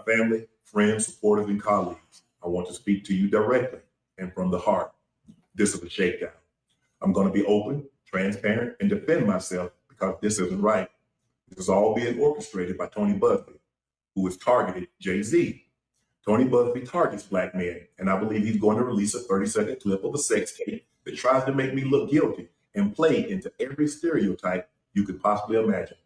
family, friends, supporters, and colleagues, I want to speak to you directly and from the heart. This is a shakedown. I'm going to be open, transparent, and defend myself because this isn't right. This is all being orchestrated by Tony Busby, who has targeted Jay-Z. Tony Busby targets black men, and I believe he's going to release a 30-second clip of a sex tape that tries to make me look guilty and play into every stereotype you could possibly imagine.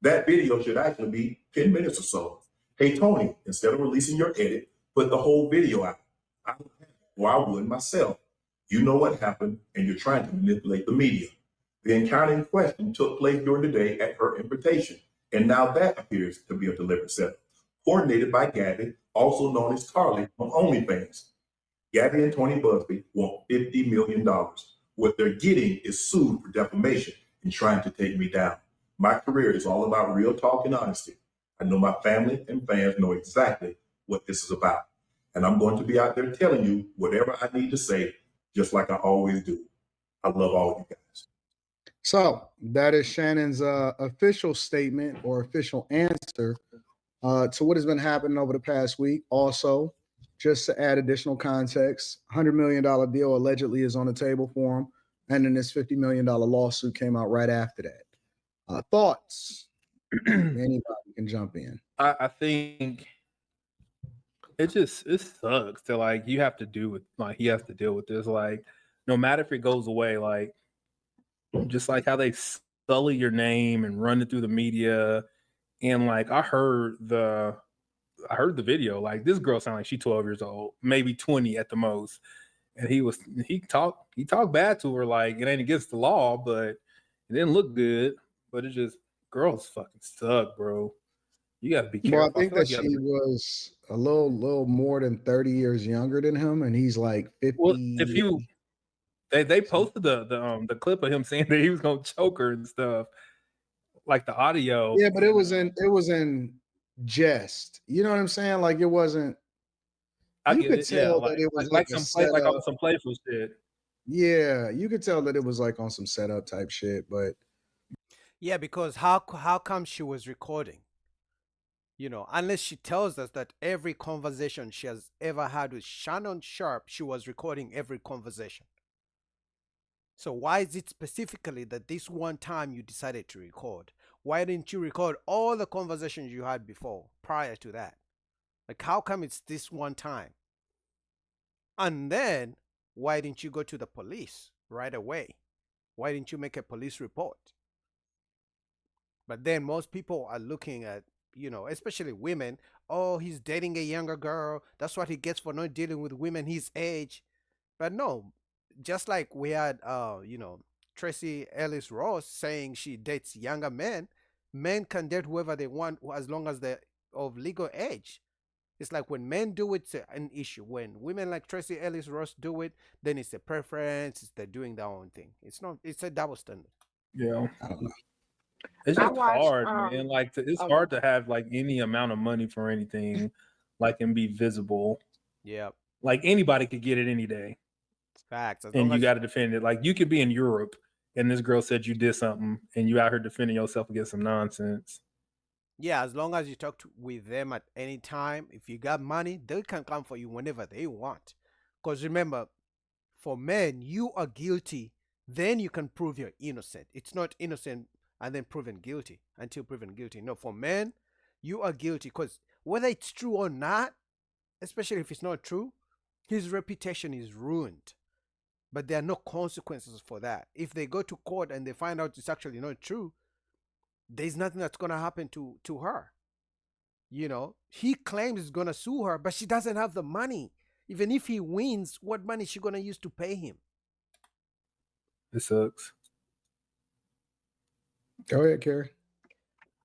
That video should actually be 10 minutes or so. Hey, Tony, instead of releasing your edit, put the whole video out. Or I would myself. You know what happened, and you're trying to manipulate the media. The encounter in question took place during the day at her invitation, and now that appears to be a deliberate setup, coordinated by Gabby, also known as Carly on OnlyFans. Gabby and Tony Busby want $50 million. What they're getting is sued for defamation and trying to take me down. My career is all about real talk and honesty. I know my family and fans know exactly what this is about. And I'm going to be out there telling you whatever I need to say, just like I always do. I love all of you guys. So that is Shannon's official statement or official answer to what has been happening over the past week. Also, just to add additional context, $100 million deal allegedly is on the table for him. And then this $50 million lawsuit came out right after that. Thoughts? Anybody can jump in. I think it sucks that like you have to do with like he has to deal with this. Like no matter if it goes away, like just like how they sully your name and run it through the media. And like I heard the video. Like this girl sounded like she's 12 years old, maybe 20 at the most. And he talked bad to her, like it ain't against the law, but it didn't look good. But it just girls fucking suck, bro. You gotta be careful. Well, I think that she was a little more than 30 years younger than him, and he's like 50. Well, if you they posted the clip of him saying that he was gonna choke her and stuff, like the audio. Yeah, but it was in jest. You know what I'm saying? Like it wasn't. You could tell that it was like on some playful shit. Yeah, you could tell that it was like on some setup type shit, but yeah, because how come she was recording? You know, unless she tells us that every conversation she has ever had with Shannon Sharpe, she was recording every conversation. So why is it specifically that this one time you decided to record? Why didn't you record all the conversations you had before, prior to that? Like, how come it's this one time? And then, why didn't you go to the police right away? Why didn't you make a police report? But then most people are looking at, you know, especially women, oh, he's dating a younger girl. That's what he gets for not dealing with women his age. But no, just like we had, you know, Tracy Ellis Ross saying she dates younger men. Men can date whoever they want as long as they're of legal age. It's like when men do it, it's an issue. When women like Tracy Ellis Ross do it, then it's a preference. They're doing their own thing. It's not. It's a double standard. Yeah, I don't know. it's just hard, man. Like it's hard to have like any amount of money for anything, like and be visible. Yeah, like anybody could get it any day. Facts. And you got to defend it. Like you could be in Europe, and this girl said you did something, and you out here defending yourself against some nonsense. Yeah, as long as you talk with them at any time, if you got money, they can come for you whenever they want. Because remember, for men, you are guilty, then you can prove you're innocent. It's not innocent and then proven guilty until proven guilty. No, for men, you are guilty because whether it's true or not, especially if it's not true, his reputation is ruined. But there are no consequences for that. If they go to court and they find out it's actually not true, there's nothing that's going to happen to her. You know, he claims he's going to sue her, but she doesn't have the money. Even if he wins, what money is she going to use to pay him? It sucks. Go ahead, Carrie.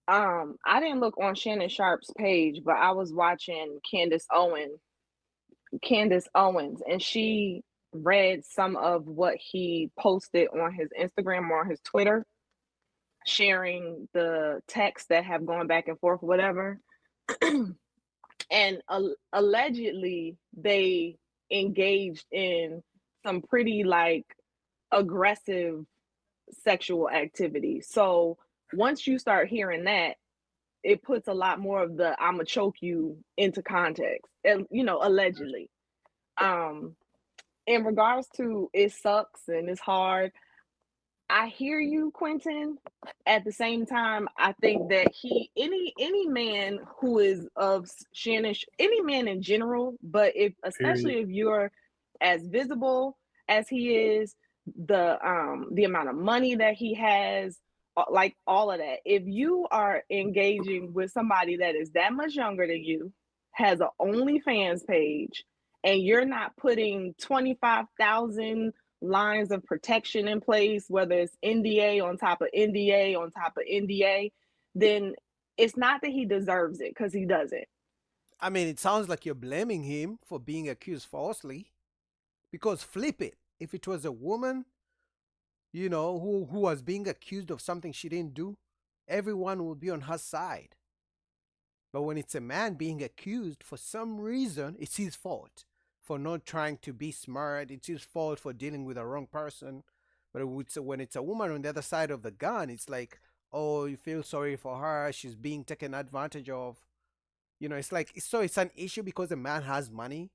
I didn't look on Shannon Sharpe's page, but I was watching Candace Owens, and she read some of what he posted on his Instagram or his Twitter, sharing the texts that have gone back and forth, whatever. And allegedly they engaged in some pretty like aggressive sexual activity. So once you start hearing that, it puts a lot more of the "I'ma choke you" into context, and allegedly. Um, in regards to it sucks and it's hard, I hear you, Quentin. At the same time, I think that any man who is of Shannon, any man in general, but if Period. especially if you're as visible as he is, the amount of money that he has, like all of that. If you are engaging with somebody that is that much younger than you, has an OnlyFans page, and you're not putting 25,000 lines of protection in place, whether it's NDA on top of NDA on top of NDA, then it's not that he deserves it, because he doesn't. I mean, it sounds like you're blaming him for being accused falsely. Because flip it, if it was a woman, who was being accused of something she didn't do, everyone would be on her side. But when it's a man being accused, for some reason, it's his fault for not trying to be smart. It's his fault for dealing with the wrong person. But when it's a woman on the other side of the gun, it's like, oh, you feel sorry for her. She's being taken advantage of. It's like, so it's an issue because a man has money.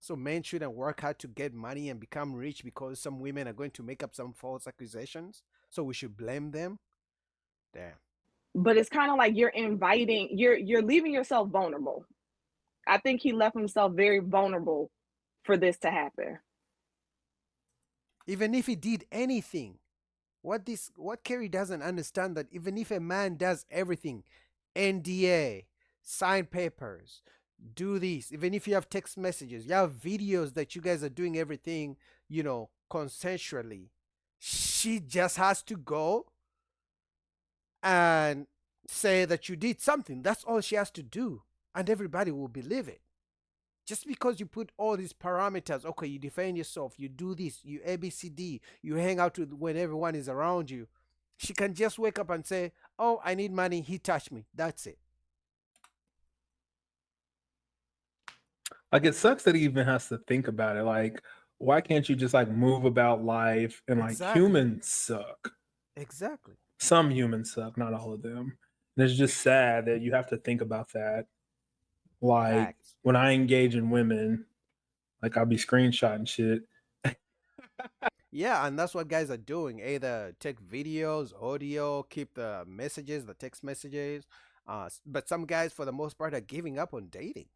So men shouldn't work hard to get money and become rich because some women are going to make up some false accusations. So we should blame them. Damn. But it's kind of like you're leaving yourself vulnerable. I think he left himself very vulnerable for this to happen. Even if he did anything, what Kerry doesn't understand, that even if a man does everything, NDA, sign papers, do this, even if you have text messages, you have videos that you guys are doing everything, consensually, she just has to go and say that you did something. That's all she has to do, and everybody will believe it. Just because you put all these parameters, okay, you defend yourself, you do this, you ABCD, you hang out with when everyone is around you, she can just wake up and say, oh, I need money, he touched me. That's it. Like, it sucks that he even has to think about it. Like, why can't you just like move about life? And like, Exactly. humans suck. Exactly. Some humans suck, not all of them. And it's just sad that you have to think about that. Like, Facts. when I engage in women, like, I'll be screenshotting shit. Yeah, and that's what guys are doing. Either take videos, audio, keep the messages, the text messages. But some guys, for the most part, are giving up on dating.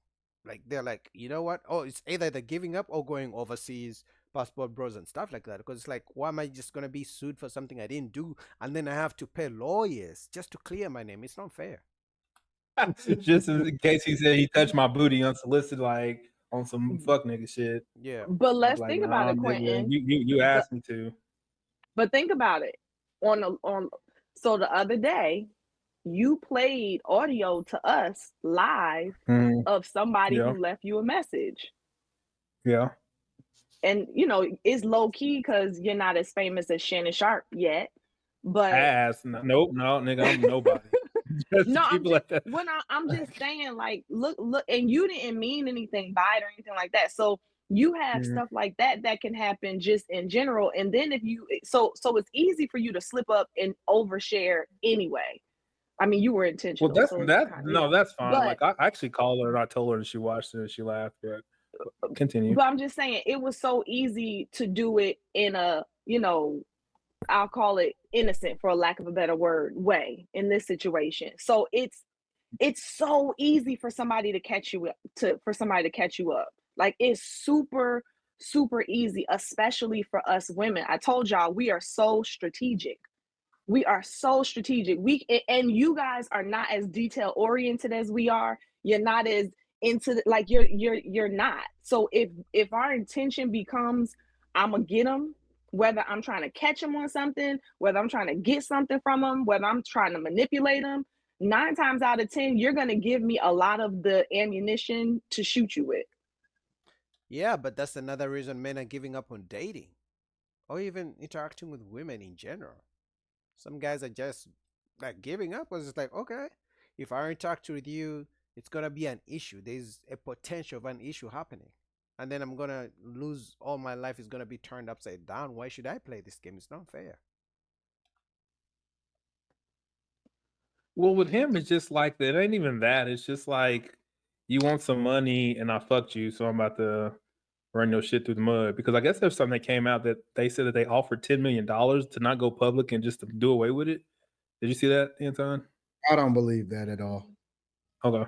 Like, they're like, you know what? Oh, it's either they're giving up or going overseas, passport bros and stuff like that. Because it's like, why am I just gonna be sued for something I didn't do, and then I have to pay lawyers just to clear my name? It's not fair. Just in case he said he touched my booty unsolicited, like on some fuck nigga shit. Yeah. But I'd be let's like, think about nah, it, nigga, Quentin. you But asked me to. but think about it. On so the other day, you played audio to us live Mhm. of somebody Yeah, who left you a message. yeah. And it's low key because you're not as famous as Shannon Sharpe yet. But Ass. Nope, no, nigga, I'm nobody. Just to no, keep I'm it just like that. I'm just saying, like, look, and you didn't mean anything by it or anything like that. So you have Mhm. stuff like that that can happen just in general. And then if you so it's easy for you to slip up and overshare anyway. I mean, you were Well, intentional, that's so it's that. kind of, No, that's fine. But Like, I actually called her and I told her that she watched it and she laughed. But continue. I'm just saying it was so easy to do it in a, I'll call it innocent, for a lack of a better word, way in this situation. So it's so easy for somebody to catch you up, Like, it's super super easy, especially for us women. I told y'all we are so strategic. And you guys are not as detail oriented as we are. You're not as into like you're not. So if our intention becomes, I'm gonna get them, whether I'm trying to catch them on something, whether I'm trying to get something from them, whether I'm trying to manipulate them, 9 times out of 10 you're gonna give me a lot of the ammunition to shoot you with. Yeah, but that's another reason men are giving up on dating or even interacting with women in general. Some guys are just like giving up because it's like, okay, if I interact with you, it's gonna be an issue. There's a potential of an issue happening. And then I'm gonna lose all my life is gonna be turned upside down. Why should I play this game? It's not fair. Well, with him, it's just like that. It ain't even that. It's just like you want some money and I fucked you, so I'm about to run your shit through the mud. Because I guess there's something that came out that they said that they offered $10 million to not go public and just to do away with it. Did you see that, Anton? I don't believe that at all. Okay.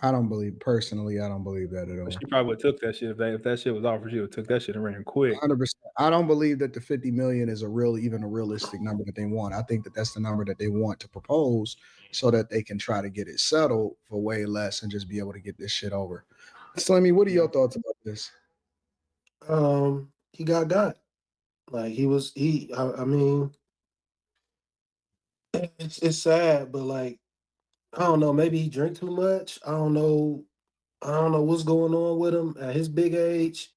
I don't believe personally. I don't believe that at all. She probably would took that shit if that shit was offered. She would took that shit and ran quick. 100%. I don't believe that the 50 million is even a realistic number that they want. I think that that's the number that they want to propose so that they can try to get it settled for way less and just be able to get this shit over. Slimmy, what are your thoughts about this? He got. Like I mean, it's sad, but like, I don't know, maybe he drink too much. I don't know what's going on with him at his big age,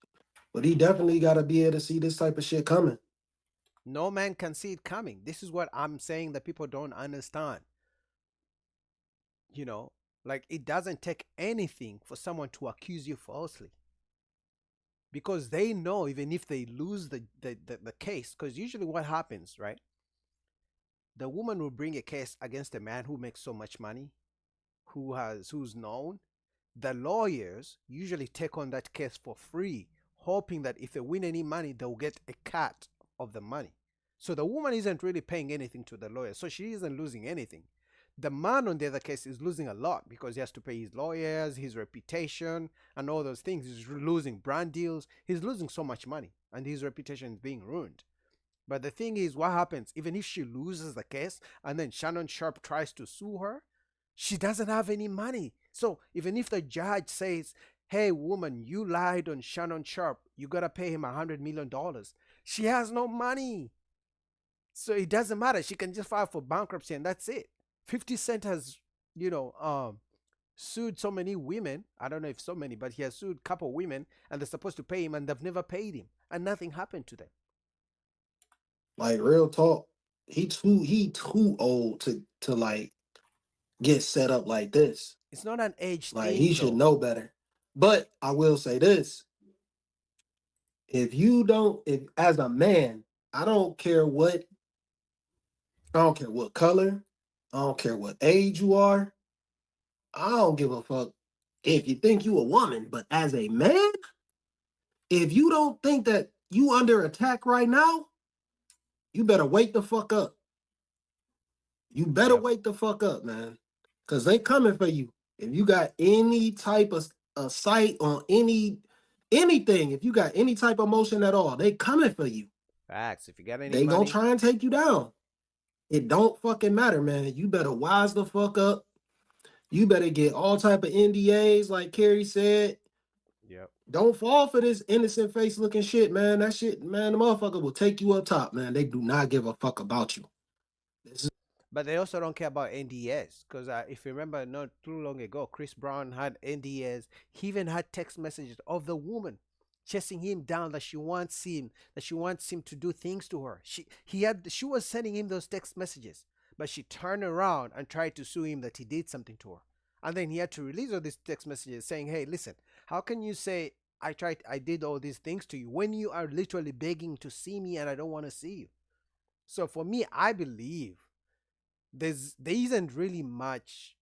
but he definitely got to be able to see this type of shit coming. No man can see it coming. This is what I'm saying that people don't understand. You know, like it doesn't take anything for someone to accuse you falsely. Because they know even if they lose the case, because usually what happens, right? The woman will bring a case against a man who makes so much money, who's known. The lawyers usually take on that case for free, hoping that if they win any money, they'll get a cut of the money. So the woman isn't really paying anything to the lawyer, so she isn't losing anything. The man on the other case is losing a lot because he has to pay his lawyers, his reputation, and all those things. He's losing brand deals. He's losing so much money, and his reputation is being ruined. But the thing is, what happens, even if she loses the case and then Shannon Sharpe tries to sue her, she doesn't have any money. So even if the judge says, hey, woman, you lied on Shannon Sharpe, you got to pay him $100 million. She has no money. So it doesn't matter. She can just file for bankruptcy and that's it. 50 Cent has, sued so many women. I don't know if so many, but he has sued a couple women and they're supposed to pay him and they've never paid him. And nothing happened to them. Like, real talk, he too old to like get set up like this. It's not an age Like, thing. he should know better. But I will say this. If as a man, I don't care what color, I don't care what age you are. I don't give a fuck if you think you a woman, but as a man, if you don't think that you under attack right now, you better wake the fuck up. You better wake the fuck up, man. Cause they coming for you. If you got any type of sight on anything, if you got any type of motion at all, they coming for you. Facts. If you got any They money, gonna try and take you down. It don't fucking matter, man. You better wise the fuck up. You better get all type of NDAs, like Carrie said. Yep. Don't fall for this innocent face looking shit, man. That shit, man, the motherfucker will take you up top, man. They do not give a fuck about you. But they also don't care about NDS because if you remember, not too long ago, Chris Brown had NDS. He even had text messages of the woman chasing him down that she wants him to do things to her. She was sending him those text messages, but she turned around and tried to sue him that he did something to her. And then he had to release all these text messages saying, hey, listen, how can you say I did all these things to you when you are literally begging to see me and I don't want to see you? So for me, I believe there isn't really much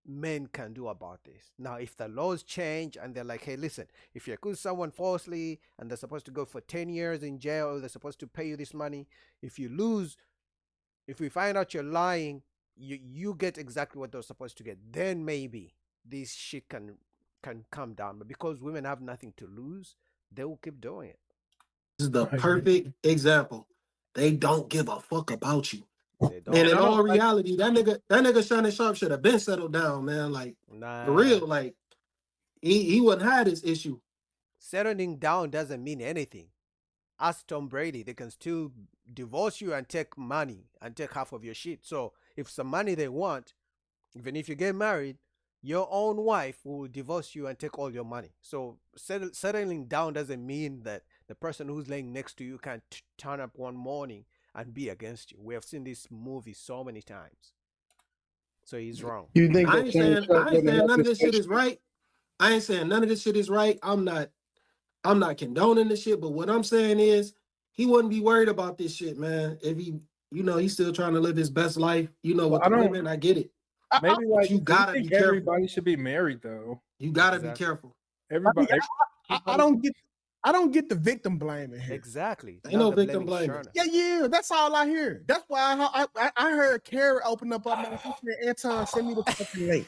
men can do about this. Now, if the laws change and they're like, hey, listen, if you accuse someone falsely and they're supposed to go for 10 years in jail, they're supposed to pay you this money. If you lose, if we find out you're lying, you get exactly what they're supposed to get. Then maybe this shit can come down. But because women have nothing to lose, they will keep doing it. This is the perfect example. They don't give a fuck about you. And in all reality, that nigga Shannon Sharpe should have been settled down, man. Like, for real, like, he wouldn't have this issue. Settling down doesn't mean anything. Ask Tom Brady, they can still divorce you and take money and take half of your shit. So if some money they want, even if you get married, your own wife will divorce you and take all your money. So settling down doesn't mean that the person who's laying next to you can turn up one morning and be against you. We have seen this movie so many times. So he's wrong. You think I ain't saying none of this shit is right. I ain't saying none of this shit is right. I'm not condoning this shit, but what I'm saying is he wouldn't be worried about this shit, man. If he you know, he's still trying to live his best life. You know, Well, with the women, I get it. Maybe But like you do gotta think be careful. everybody should be married though. You gotta be Exactly. careful. Everybody. I don't get the victim blaming here. Exactly. Ain't no the victim blaming blaming. Shannon. Yeah, that's all I hear. That's why I heard Carrie open up her mouth. She said, Anton, send me the fucking link.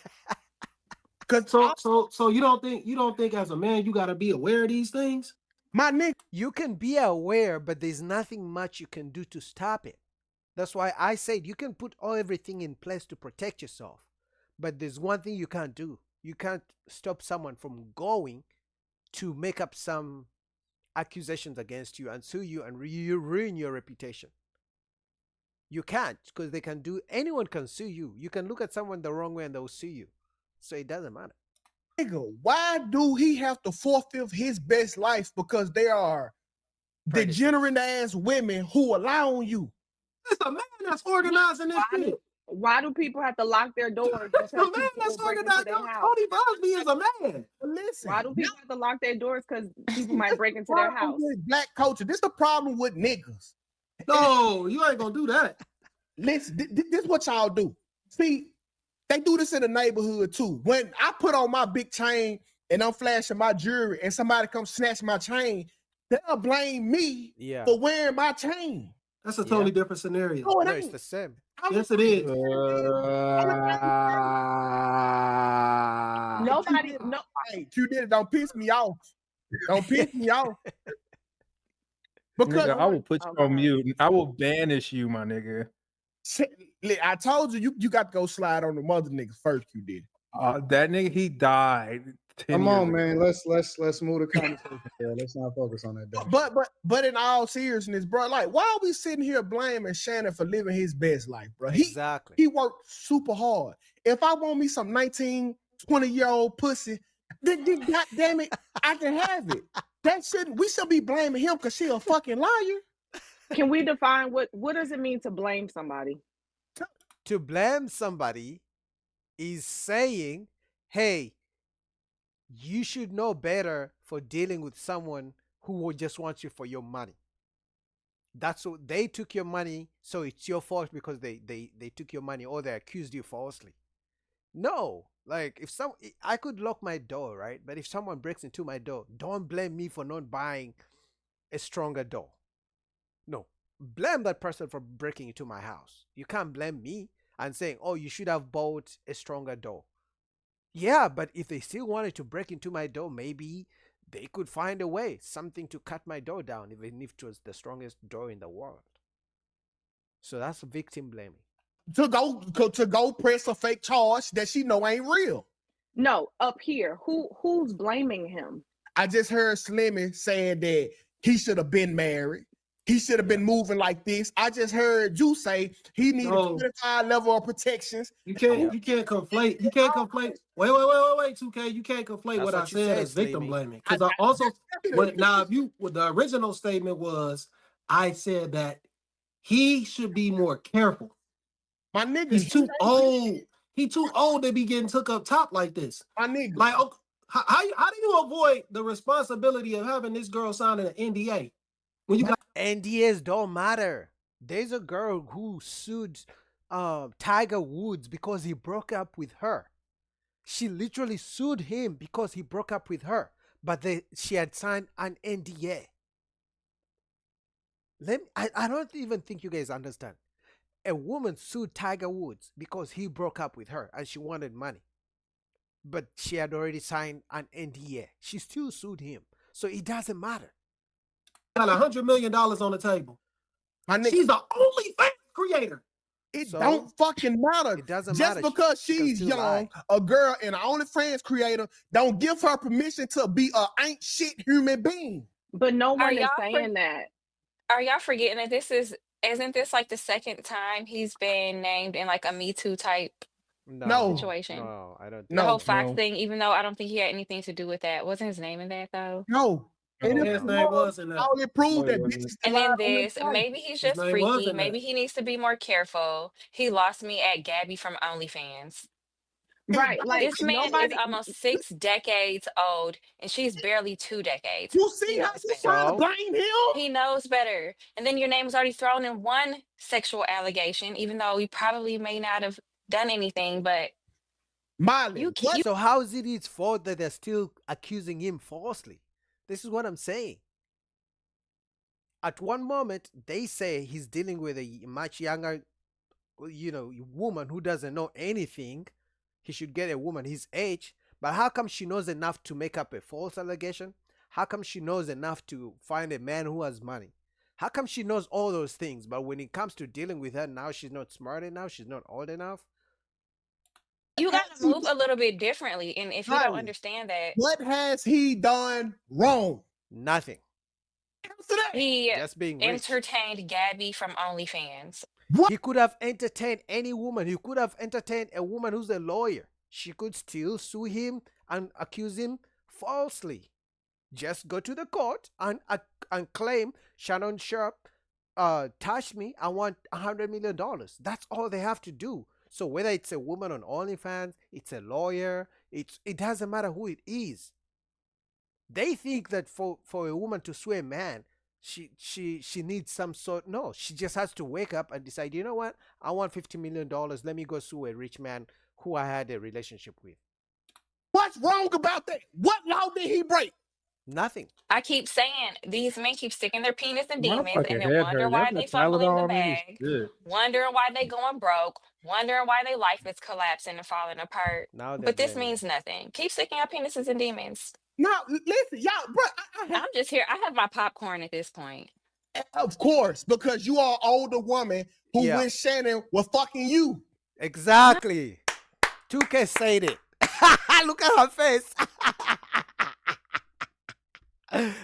Cause So you don't think as a man you gotta be aware of these things? my nigga, You can be aware, but there's nothing much you can do to stop it. That's why I said you can put everything in place to protect yourself. But there's one thing you can't do. You can't stop someone from going to make up some accusations against you and sue you and you ruin your reputation. You can't, because they can do, anyone can sue you. You can look at someone the wrong way and they'll sue you. So it doesn't matter. nigga, why do he have to forfeit his best life because there are Predators. degenerate ass women who allow on you? It's a man that's organizing this shit. Why do people have to lock their doors because It's a man people that's will break into organizing. their house? Tony Busby is a man. Listen, Why do people have to lock their doors because people might this break the into their problem house? with black culture. This the problem with niggas. No, you ain't gonna do that. Listen, this what y'all do. See, they do this in the neighborhood too. When I put on my big chain and I'm flashing my jewelry and somebody comes snatch my chain, they'll blame me Yeah. for wearing my chain. That's a totally different scenario. No, it No, it's ain't. the same. Yes, it is. Nobody, no, Hey, you did it. Don't piss me off. Don't piss me off. Because Nigga, I will put you on Okay. mute. I will banish you, my nigga. I told you, you got to go slide on the mother niggas first. You did. That nigga, he died. 10 Come years on, ago. man. Let's move the conversation there. Let's not focus on that. But in all seriousness, bro, like, why are we sitting here blaming Shannon for living his best life, bro? Exactly. He worked super hard. If I want me some 19, 20-year-old pussy, then God damn it, I can have it. We should be blaming him because she a fucking liar. can we define what does it mean to blame somebody? To blame somebody is saying, hey, you should know better for dealing with someone who just wants you for your money. That's what they took your money, so it's your fault because they took your money or they accused you falsely. No, like I could lock my door, right? But if someone breaks into my door, don't blame me for not buying a stronger door. No, blame that person for breaking into my house. You can't blame me and saying, oh, you should have bought a stronger door. Yeah, but if they still wanted to break into my door, maybe they could find a way, something to cut my door down, even if it was the strongest door in the world. So that's victim blaming. To go press a fake charge that she know ain't real. No, up here, who's blaming him? I just heard Slimmy saying that he should have been married. He should have been moving like this. I just heard you say he needed a 25 level of protections. You can't conflate. You can't conflate. Wait, 2K. You can't conflate That's what I what you said said, as victim Slimmy. blaming. Because I also what the original statement was, I said that he should be more careful. My nigga, He's too old. He too old to be getting took up top like this. My nigga. Like, how do you avoid the responsibility of having this girl signing an NDA when you got NDAs don't matter. There's a girl who sued Tiger Woods because he broke up with her. She literally sued him because he broke up with her, but she had signed an NDA. I don't even think you guys understand. A woman sued Tiger Woods because he broke up with her and she wanted money. But she had already signed an NDA. She still sued him. So it doesn't matter. got $100 million on the table? My nigga, She's the only fan creator. it So, don't fucking matter. It doesn't Just matter. because She can she's still young, lie. a girl and an OnlyFans creator, don't give her permission to be a ain't shit human being. But no one is y'all saying that. Are y'all forgetting that isn't this like the second time he's been named in like a Me Too type No. situation? No, I don't. The No, whole Fox no. thing, even though I don't think he had anything to do with that. Wasn't his name in that though? No. And No, if His it name was, was in there. all it proved No, that it bitches wasn't. And lie then on this, their maybe he's His just name was freaky. in there. Maybe he needs to be more careful. He lost me at Gabby from OnlyFans. Right. Like This man is nobody. almost 6 decades old, and she's barely 2 decades. You He see how knows you trying to better. So blame him? He knows better. And then your name is already thrown in one sexual allegation, even though you probably may not have done anything, but Marlon, you what? so how is it his fault that they're still accusing him falsely? This is what I'm saying. At one moment, they say he's dealing with a much younger, woman who doesn't know anything. He should get a woman his age. But how come she knows enough to make up a false allegation? How come she knows enough to find a man who has money? How come she knows all those things? But when it comes to dealing with her now, she's not smart enough. She's not old enough. you gotta move a little bit differently. And if you don't Marlon, understand that, what has he done wrong? Nothing. Answer that. he Just being rich. entertained Gabby from OnlyFans. He could have entertained any woman. He could have entertained a woman who's a lawyer. She could still sue him and accuse him falsely. Just go to the court and claim Shannon Sharpe touched me. I want $100 million. That's all they have to do. So whether it's a woman on OnlyFans, it's a lawyer, it doesn't matter who it is. They think that for a woman to sue a man, she needs some sort. No, she just has to wake up and decide, you know what? I want $50 million. Let me go sue a rich man who I had a relationship with. What's wrong about that? What law did he break? Nothing. I keep saying these men keep sticking their penis in demons and Motherfucking then head wonder hurt. why Y'all they got fumbling the Tylenol in this bag, shit. wondering why they going broke, wondering why their life is collapsing and falling apart. Now they're But this blaming means nothing. Keep sticking your penises in demons. No, listen, y'all, bro. I'm just here. I have my popcorn at this point. Of course, because you are an older woman who Yeah. wish Shannon was fucking you. Exactly. 2K said it. Look at her face.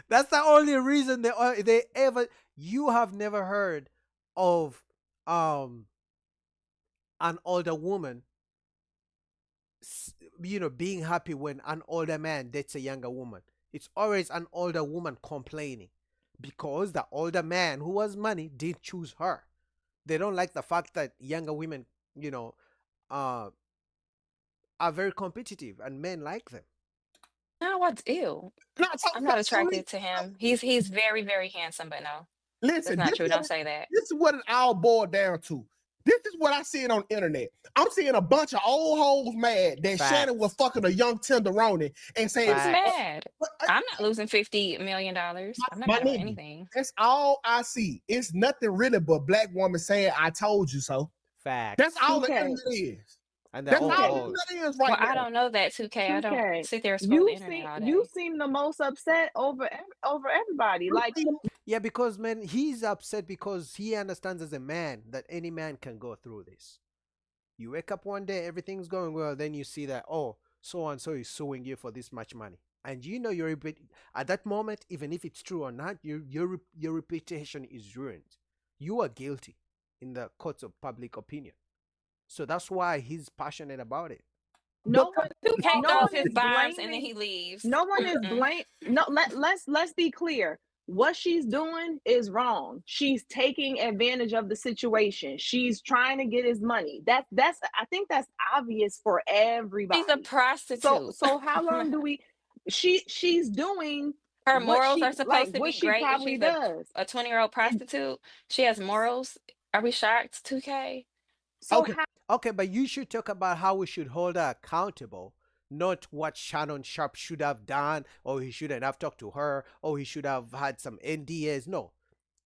That's the only reason they ever. You have never heard of an older woman, being happy when an older man dates a younger woman. It's always an older woman complaining because the older man who has money didn't choose her. They don't like the fact that younger women, are very competitive and men like them. No, what's ew? No, I'm not attracted to him. He's very, very handsome, but no, that's listen, not true. Don't say that. this is what it all boiled down to. This is what I see it on the internet. I'm seeing a bunch of old hoes mad that Facts. Shannon was fucking a young tenderoni and saying, Who's Facts. mad? I'm not losing $50 million. I'm not my gonna do nigga. anything. That's all I see. It's nothing really but black woman saying, I told you so. Facts. That's all the Okay. internet is. And they're That's all all the old. internet is right Well, now. I don't know that 2K. I don't 2K. sit there and scroll the You internet all seem day. you seem the most upset over everybody. Like Yeah, because man, he's upset because he understands as a man that any man can go through this. You wake up one day, everything's going well, then you see that, oh, so and so is suing you for this much money. And you're at that moment, even if it's true or not, your reputation is ruined. You are guilty in the courts of public opinion. So that's why he's passionate about it. no one 2K no throws one his is bombs and then blaming he leaves. no one is Mm-mm. blame no let's be clear. What she's doing is wrong. She's taking advantage of the situation. She's trying to get his money. That's I think that's obvious for everybody. She's a prostitute. So how long do we she's doing Her what morals she are supposed like to what be she great if probably she's does. a 20-year-old prostitute. She has morals. Are we shocked, 2K? So Okay. how Okay, but you should talk about how we should hold her accountable, not what Shannon Sharpe should have done, or he shouldn't have talked to her, or he should have had some NDAs. No.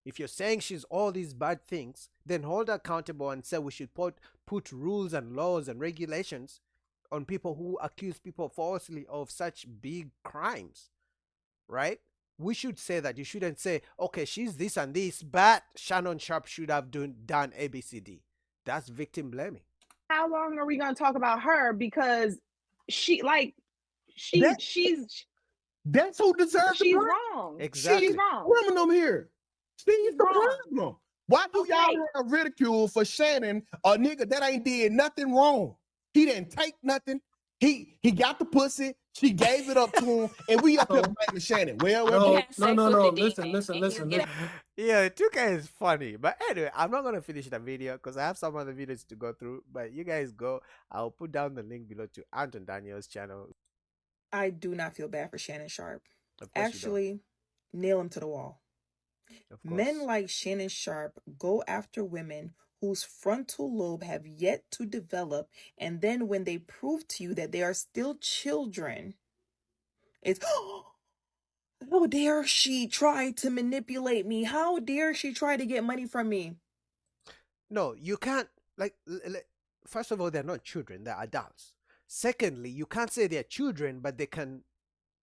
If you're saying she's all these bad things, then hold her accountable and say we should put rules and laws and regulations on people who accuse people falsely of such big crimes, right? We should say that. You shouldn't say, okay, she's this and this, but Shannon Sharpe should have done ABCD. That's victim blaming. how long are we gonna talk about her? Because she's That's who deserves the she's blame. wrong. Exactly. She's wrong. Criminal here. She's the Wrong. problem. Why do Okay. y'all have ridicule for Shannon, a nigga that ain't did nothing wrong? He didn't take nothing. He got the pussy. She gave it up to him, and we up here No. blaming Shannon. Well, No, He had no, sex no, with no. it. Listen, Demon, listen, and listen, he's listen, getting listen. Yeah, 2K is funny. But anyway, I'm not gonna finish the video because I have some other videos to go through. But you guys go. I'll put down the link below to Anton Daniel's channel. I do not feel bad for Shannon Sharpe. Of course you don't. Actually, nail him to the wall. Of Men course. like Shannon Sharpe go after women whose frontal lobe have yet to develop, and then when they prove to you that they are still children, it's how dare she try to manipulate me? How dare she try to get money from me? No, you can't. Like, first of all, they're not children; they're adults. Secondly, you can't say they're children, but they can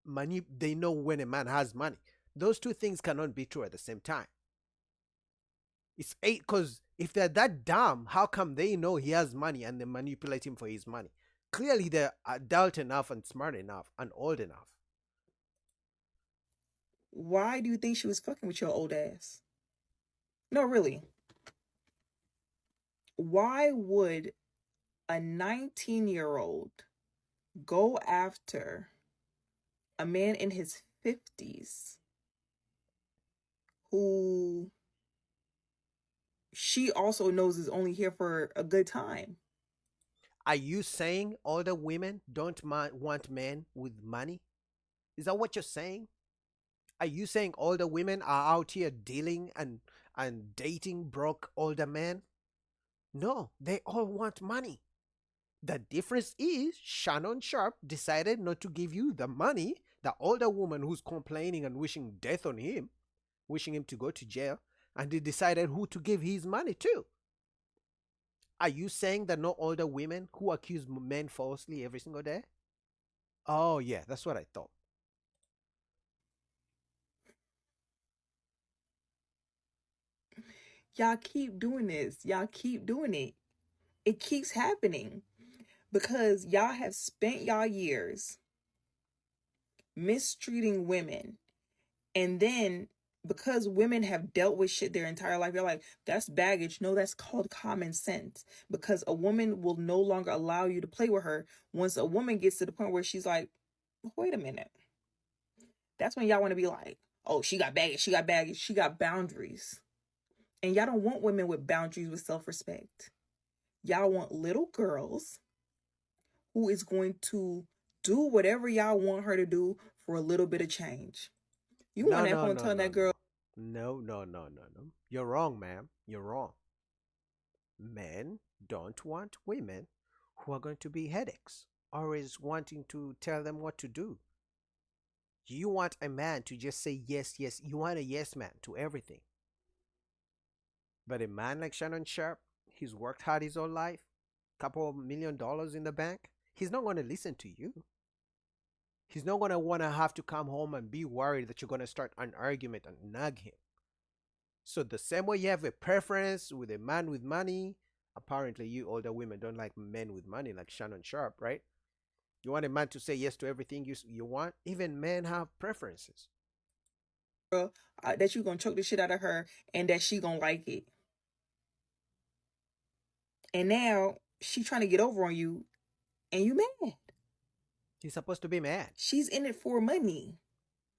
money. They know when a man has money. Those two things cannot be true at the same time. It's eight because if they're that dumb, how come they know he has money and they manipulate him for his money? Clearly, they're adult enough and smart enough and old enough. Why do you think she was fucking with your old ass? No, really. Why would a 19-year-old go after a man in his 50s who she also knows is only here for a good time? Are you saying older women don't want men with money? Is that what you're saying? Are you saying older women are out here dealing and dating broke older men? No, they all want money. The difference is Shannon Sharpe decided not to give you the money. The older woman who's complaining and wishing death on him, wishing him to go to jail, and he decided who to give his money to. Are you saying that no older women who accuse men falsely every single day? Oh, yeah, that's what I thought. Y'all keep doing this. Y'all keep doing it. It keeps happening because y'all have spent y'all years mistreating women. And then because women have dealt with shit their entire life, you're like, that's baggage. No, that's called common sense. Because a woman will no longer allow you to play with her once a woman gets to the point where she's like, wait a minute. That's when y'all want to be like, oh, she got baggage, she got baggage, she got boundaries. And y'all don't want women with boundaries, with self-respect. Y'all want little girls who is going to do whatever y'all want her to do for a little bit of change. You No, on that no, phone no, telling no, that girl, no, no, no, no, no. You're wrong, ma'am. You're wrong. Men don't want women who are going to be headaches, always wanting to tell them what to do. You want a man to just say yes, yes. You want a yes man to everything. But a man like Shannon Sharpe, he's worked hard his whole life, couple of $1 million in the bank. He's not going to listen to you. He's not going to want to have to come home and be worried that you're going to start an argument and nag him. So the same way you have a preference with a man with money, apparently you older women don't like men with money like Shannon Sharpe, right? You want a man to say yes to everything you want? Even men have preferences. that you gonna choke the shit out of her and that she gonna like it. And now she trying to get over on you and you mad. He's supposed to be mad. She's in it for money.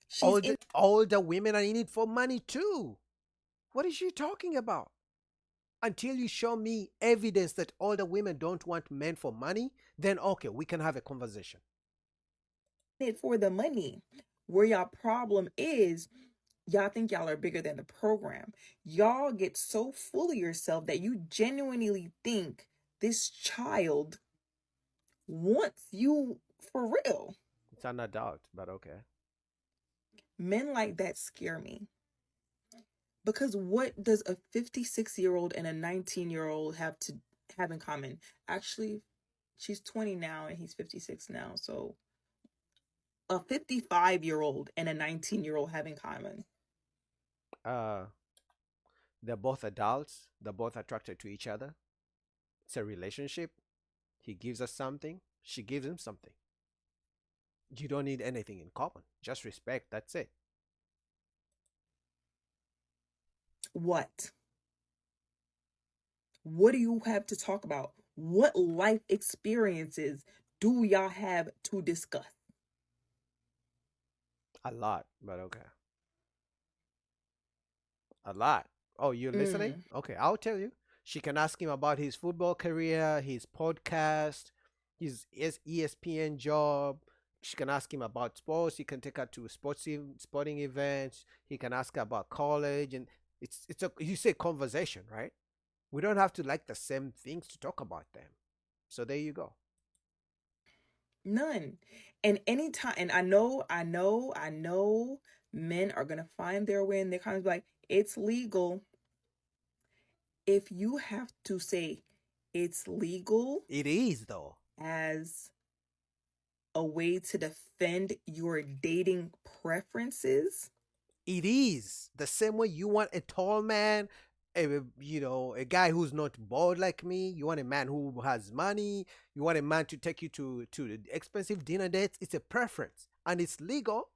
She's Older women are in it for money too. What is she talking about? Until you show me evidence that older women don't want men for money, then okay, we can have a conversation. it for the money. Where y'all problem is, y'all think y'all are bigger than the program. Y'all get so full of yourself that you genuinely think this child wants you for real. It's an adult, but okay. Men like that scare me. Because what does a 56-year-old and a 19-year-old have in common? Actually, she's 20 now and he's 56 now. So a 55-year-old and a 19-year-old have in common? They're both adults. They're both attracted to each other. It's a relationship. He gives us something. She gives him something. You don't need anything in common. Just respect. That's it. What? What do you have to talk about? What life experiences do y'all have to discuss? A lot, but okay. A lot. Oh, you're listening? Mm. Okay, I'll tell you. She can ask him about his football career, his podcast, his ESPN job. She can ask him about sports. He can take her to sporting events. He can ask her about college, and it's a you say conversation, right? We don't have to like the same things to talk about them. So there you go. None. And anytime, and I know men are gonna find their way and they're kind of like, it's legal. If you have to say it's legal It is though. as a way to defend your dating preferences, It is the same way you want a tall man, a guy who's not bald like me. You want a man who has money. You want a man to take you to the expensive dinner dates. It's a preference, and it's legal.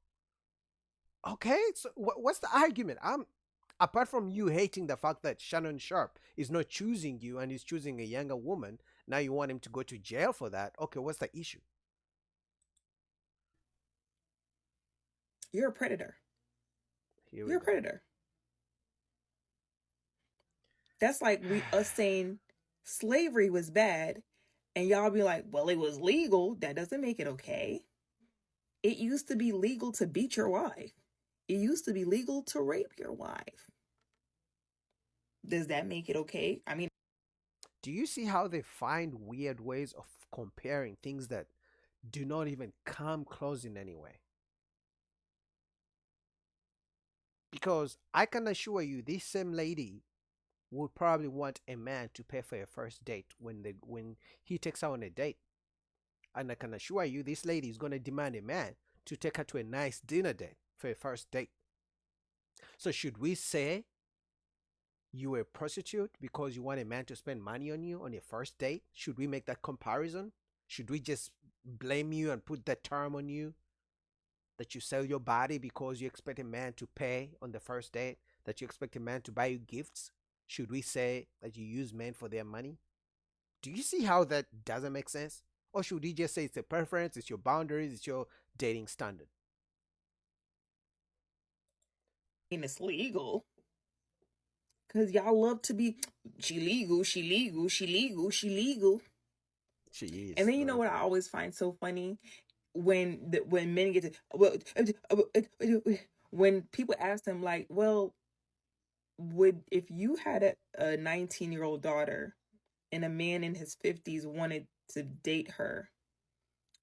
Okay, so what's the argument? I'm apart from you hating the fact that Shannon Sharpe is not choosing you and is choosing a younger woman. Now you want him to go to jail for that. Okay, what's the issue? you're a predator. Here we You're a go. predator. That's like us saying slavery was bad, and y'all be like, well, it was legal. That doesn't make it okay. It used to be legal to beat your wife. It used to be legal to rape your wife. Does that make it okay? I mean, Do you see how they find weird ways of comparing things that do not even come close in any way? Because I can assure you, this same lady would probably want a man to pay for a first date when he takes her on a date. And I can assure you, this lady is going to demand a man to take her to a nice dinner date for a first date. So should we say you are a prostitute because you want a man to spend money on you on your first date? Should we make that comparison? Should we just blame you and put that term on you that you sell your body because you expect a man to pay on the first date, that you expect a man to buy you gifts? Should we say that you use men for their money? Do you see how that doesn't make sense? Or should we just say it's a preference, it's your boundaries, it's your dating standard? it's legal. Because y'all love to be, she legal, she legal, she legal, she legal. She is. And then you know what I always find so funny? When men get to, when people ask them like, well, would if you had a 19-year-old daughter and a man in his 50s wanted to date her,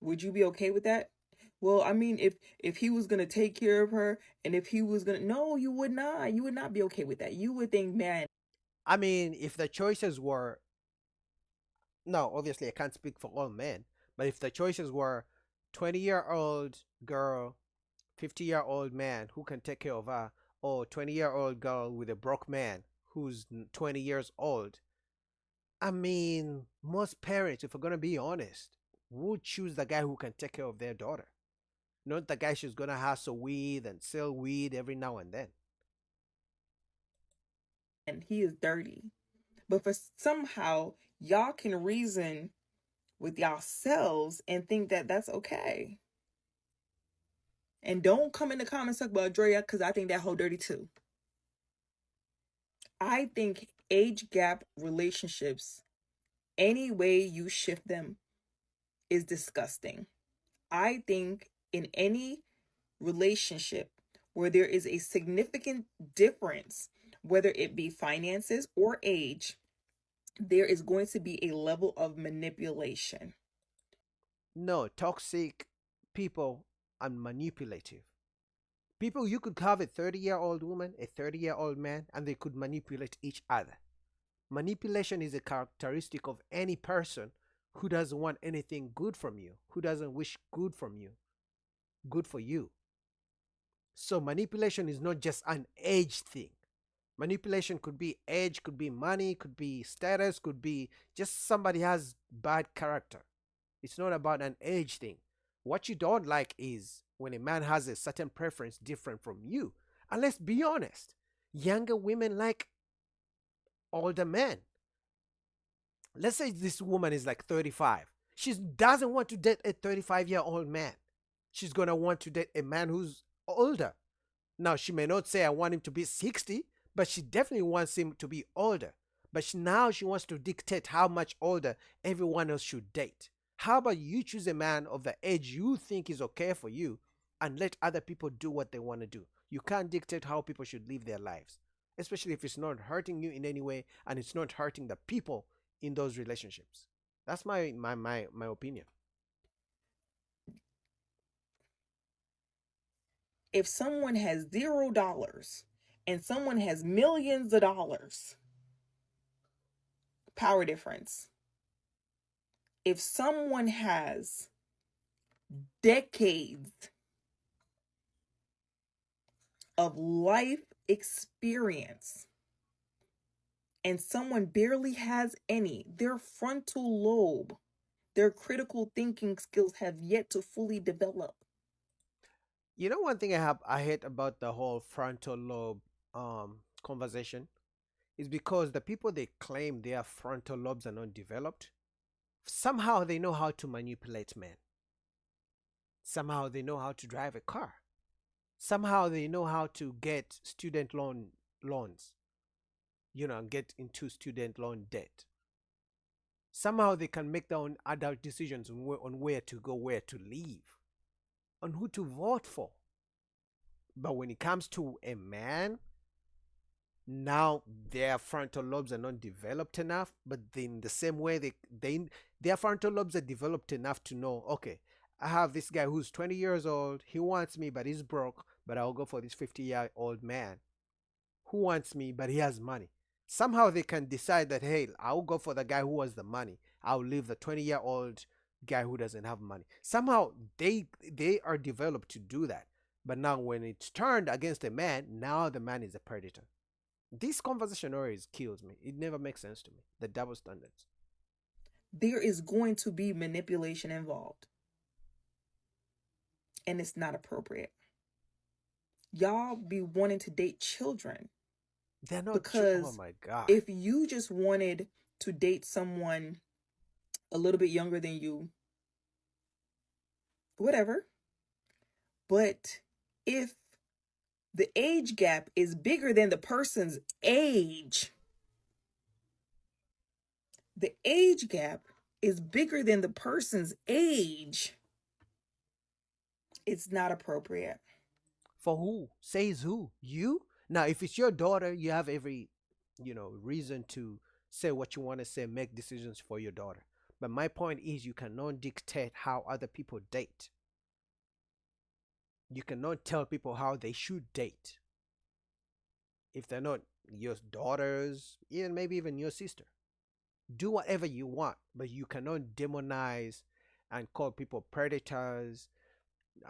would you be okay with that? Well, I mean, if he was gonna take care of her, and if he was gonna, no, you would not. You would not be okay with that. You would think, man, I mean, if the choices were, no, obviously I can't speak for all men, but if the choices were 20-year-old girl, 50-year-old man who can take care of her, or 20-year-old girl with a broke man who's 20 years old, I mean, most parents, if we're gonna be honest, would choose the guy who can take care of their daughter, not the guy she's gonna hustle weed and sell weed every now and then. and he is dirty. But for somehow y'all can reason with yourselves and think that that's okay. And don't come in the comments talk about Drea, because I think that whole dirty too. I think age gap relationships, any way you shift them, is disgusting. I think in any relationship where there is a significant difference, whether it be finances or age, there is going to be a level of manipulation. No, toxic people are manipulative. People, you could have a 30-year-old woman, a 30-year-old man, and they could manipulate each other. Manipulation is a characteristic of any person who doesn't want anything good from you, who doesn't wish good from you, good for you. So manipulation is not just an age thing. Manipulation could be age, could be money, could be status, could be just somebody has bad character. It's not about an age thing. What you don't like is when a man has a certain preference different from you. And let's be honest, younger women like older men. Let's say this woman is like 35. She doesn't want to date a 35-year-old man. She's going to want to date a man who's older. Now, she may not say, I want him to be 60, but she definitely wants him to be older. But now she wants to dictate how much older everyone else should date. How about you choose a man of the age you think is okay for you and let other people do what they want to do? You can't dictate how people should live their lives, especially if it's not hurting you in any way and it's not hurting the people in those relationships. That's my opinion. If someone has $0 and someone has millions of dollars, power difference. If someone has decades of life experience and someone barely has any, their frontal lobe, their critical thinking skills have yet to fully develop. You know, one thing I hate about the whole frontal lobe conversation is because the people they claim their frontal lobes are not developed, somehow they know how to manipulate men. Somehow they know how to drive a car. Somehow they know how to get student loans, and get into student loan debt. Somehow they can make their own adult decisions on where to go, where to live, on who to vote for. But when it comes to a man, now their frontal lobes are not developed enough, but in the same way their frontal lobes are developed enough to know, okay, I have this guy who's 20 years old, he wants me but he's broke, but I'll go for this 50-year-old man who wants me but he has money. Somehow they can decide that, hey, I'll go for the guy who has the money, I'll leave the 20-year-old guy who doesn't have money. Somehow they are developed to do that. But now when it's turned against a man, now the man is a predator. This conversation always kills me. It never makes sense to me. The double standards. There is going to be manipulation involved. And it's not appropriate. Y'all be wanting to date children. They're not because oh my God. If you just wanted to date someone a little bit younger than you, whatever. But if the age gap is bigger than the person's age, the age gap is bigger than the person's age, it's not appropriate. For who? Says who? You? Now, if it's your daughter, you have every, reason to say what you want to say, make decisions for your daughter. But my point is, you cannot dictate how other people date. You cannot tell people how they should date. If they're not your daughters, maybe even your sister. Do whatever you want, but you cannot demonize and call people predators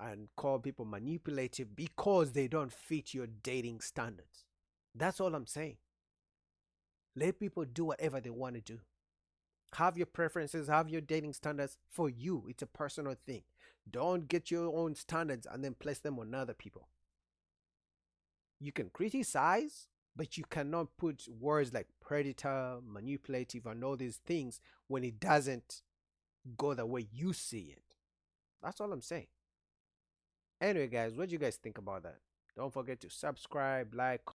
and call people manipulative because they don't fit your dating standards. That's all I'm saying. Let people do whatever they want to do. Have your preferences, have your dating standards for you. It's a personal thing. Don't get your own standards and then place them on other people. You can criticize, but you cannot put words like predator, manipulative, and all these things when it doesn't go the way you see it. That's all I'm saying. Anyway, guys, what do you guys think about that? Don't forget to subscribe, like,